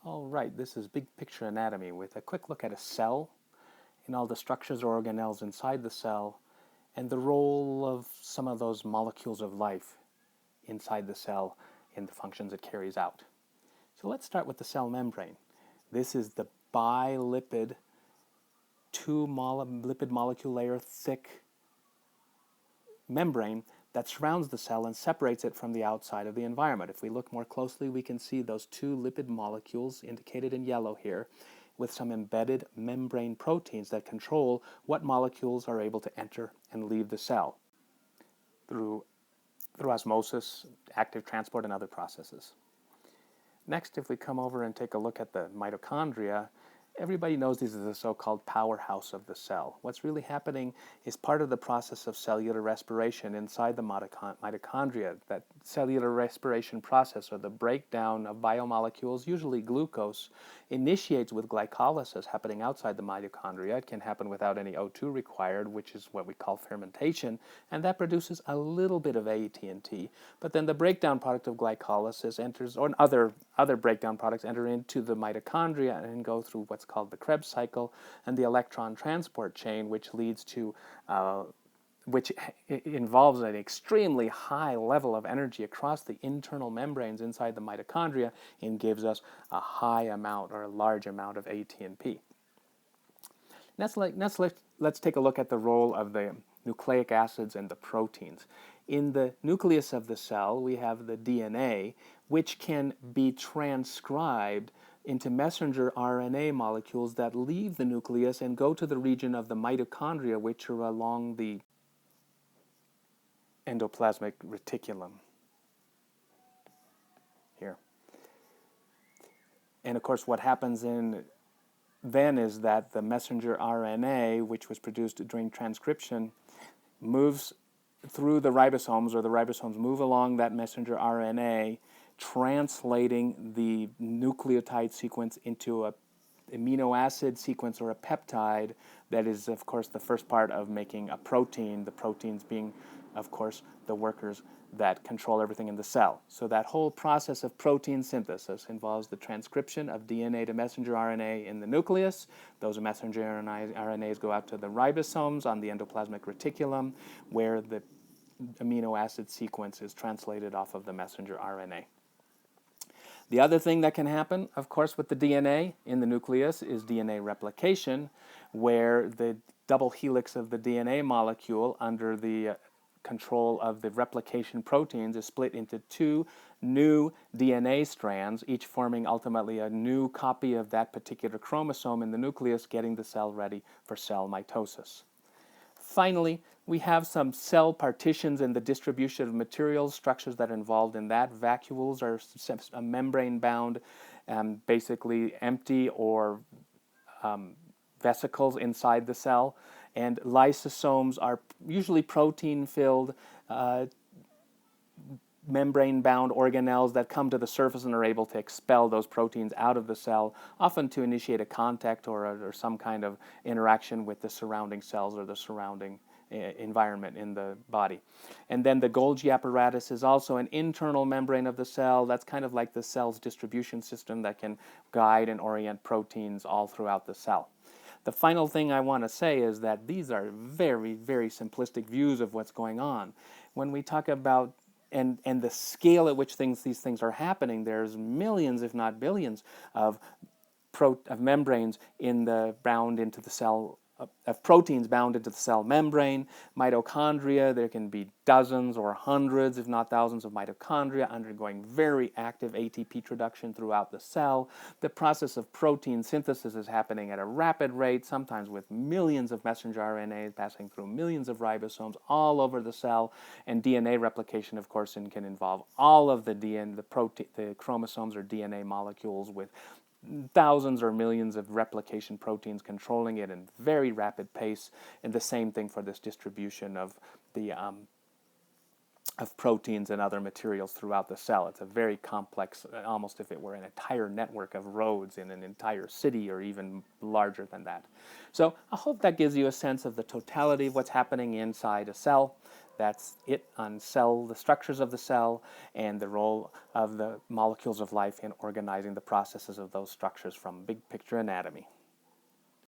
All right, this is big picture anatomy with a quick look at a cell and all the structures or organelles inside the cell and the role of some of those molecules of life inside the cell in the functions it carries out. So let's start with the cell membrane. This is the bilipid, lipid molecule layer thick membrane that surrounds the cell and separates it from the outside of the environment. If we look more closely, we can see those two lipid molecules indicated in yellow here with some embedded membrane proteins that control what molecules are able to enter and leave the cell through osmosis, active transport, and other processes. Next, if we come over and take a look at the mitochondria, everybody knows these are the so-called powerhouse of the cell. What's really happening is part of the process of cellular respiration inside the mitochondria. That cellular respiration process, or the breakdown of biomolecules, usually glucose, initiates with glycolysis happening outside the mitochondria. It can happen without any O2 required, which is what we call fermentation, and that produces a little bit of AT&T. But then the breakdown product of glycolysis enters, or other breakdown products enter into the mitochondria and go through what's called the Krebs cycle and the electron transport chain, which leads to which involves an extremely high level of energy across the internal membranes inside the mitochondria and gives us a high amount or a large amount of ATP. Let's take a look at the role of the nucleic acids and the proteins. In the nucleus of the cell, we have the DNA, which can be transcribed into messenger RNA molecules that leave the nucleus and go to the region of the mitochondria, which are along the endoplasmic reticulum here. And of course, what happens then is that the messenger RNA, which was produced during transcription, moves through the ribosomes, or the ribosomes move along that messenger RNA, translating the nucleotide sequence into a amino acid sequence or a peptide that is, of course, the first part of making a protein, the proteins being, of course, the workers that control everything in the cell. So that whole process of protein synthesis involves the transcription of DNA to messenger RNA in the nucleus. Those messenger RNAs go out to the ribosomes on the endoplasmic reticulum, where the amino acid sequence is translated off of the messenger RNA. The other thing that can happen, of course, with the DNA in the nucleus is DNA replication, where the double helix of the DNA molecule under the control of the replication proteins is split into two new DNA strands, each forming ultimately a new copy of that particular chromosome in the nucleus, getting the cell ready for cell mitosis. Finally, we have some cell partitions in the distribution of materials, structures that are involved in that. Vacuoles are membrane-bound, basically empty or vesicles inside the cell. And lysosomes are usually protein-filled, membrane-bound organelles that come to the surface and are able to expel those proteins out of the cell, often to initiate a contact or some kind of interaction with the surrounding cells or the surrounding environment in the body. And then the Golgi apparatus is also an internal membrane of the cell. That's kind of like the cell's distribution system that can guide and orient proteins all throughout the cell. The final thing I want to say is that these are very, very simplistic views of what's going on. When we talk about and the scale at which these things are happening, there's millions, if not billions, of membranes bound into the cell, of proteins bound into the cell membrane. Mitochondria, there can be dozens or hundreds, if not thousands, of mitochondria undergoing very active ATP production throughout the cell. The process of protein synthesis is happening at a rapid rate, sometimes with millions of messenger RNAs passing through millions of ribosomes all over the cell. And DNA replication, of course, can involve all of the the chromosomes or DNA molecules with thousands or millions of replication proteins controlling it in very rapid pace, and the same thing for this distribution of the of proteins and other materials throughout the cell. It's a very complex, almost if it were an entire network of roads in an entire city or even larger than that. So I hope that gives you a sense of the totality of what's happening inside a cell. that's it on the structures of the cell and the role of the molecules of life in organizing the processes of those structures from big picture anatomy.